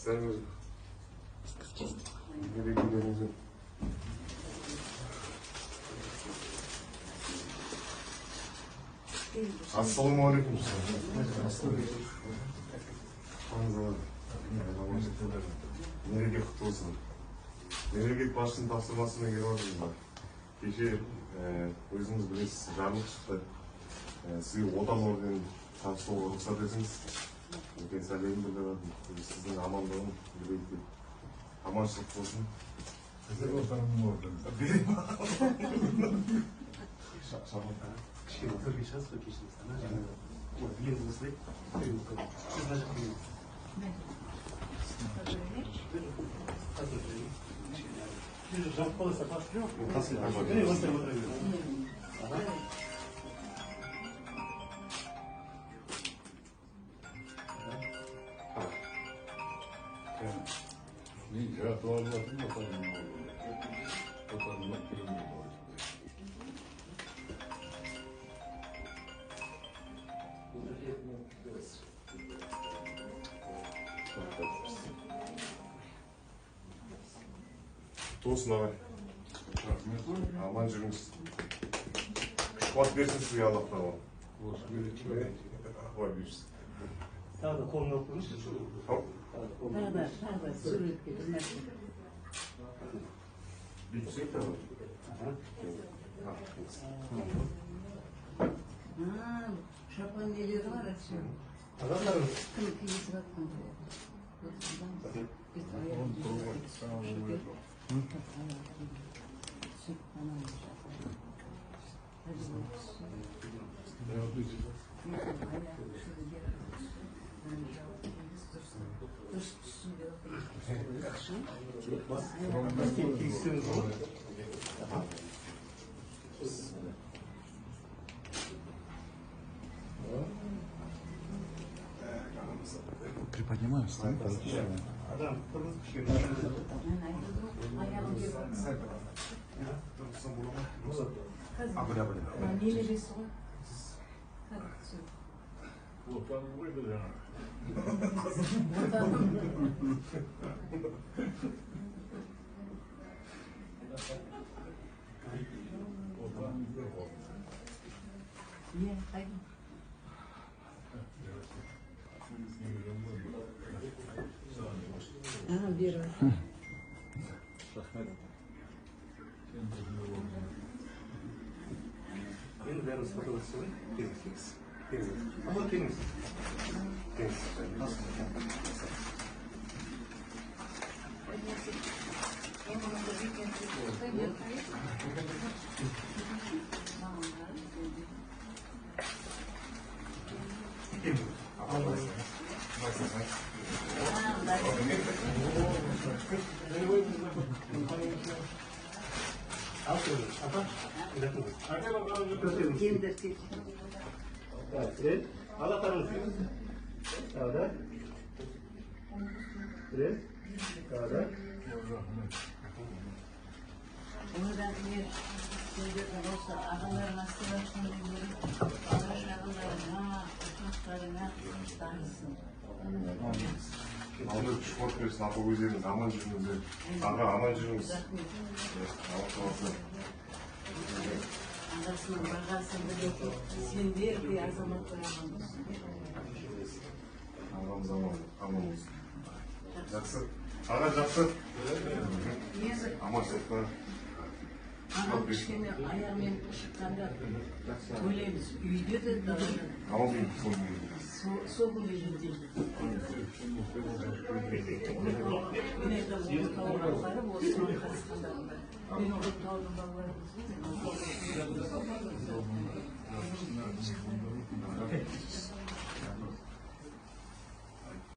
Ассалаумағалейкум. Мереке құтты болсын. Мемлекет басшысының тапсырмасымен келіп отырмыз. Кеше өзіңіз білесіз, жарлық шықты. Сізге отан орденін табыстауға рұқсат етіңіз. Үлкен сәлем білдіріп, сіздің амандығын білейік. Аманшылық болсын. Сіздер отанның ордені. Кішкене төрге шығасыз ғой кешіріңіз. Енді осылай. Сіз мына жаққа келіңіз. Жауып қаласа қасы жоқ. Осылай отыра беріңіз. Мен жатып алып жатырмын отанның ордені. Отанның ордені. Тосын ағай. Аман жүріңіз. Күш қуат берсін сізге Аллах тағала. Алла берсін. Тағы да қолын алып тұрыңыз. Тағы да суретке бірнәрсе. Бүйтсек тағы. Шапан нелері бар әтші. Адамдарыңыз. Кім киісіп атқан Приподнимаю, ставим подключаем. Адам, тұрыңыз кішкене. немересі ғой. Отанның ордені жаңа. Отанның ордені. Не, қайда? Беріп. Енді бәріміз фотосы ғой. Келіңіз. Ama temiz. Temiz. Nasıl? Oradan bir şimdi olsa ağalarına sıraşını verir, ağaçlarına, uçaklarına tanısın. Aldır spor versin, apı gözleriniz, aman жүріңіздер. Аға, aman жүріңіз. Ағасының бағасын білетін сендер де азаматтар аман болсын. Ағамыз аман болсын. Жақсы. Аға, жақсы. Аман сәтті. Ағам кішкене аяғымен шыққанда ойлаймыз, үйде де далада. Аман дейін, сол дейін. Соғыл үйінде. Мен айтам, ұлытаудың балалары осыған қатысқандарында. Мен ұлытаудың балалары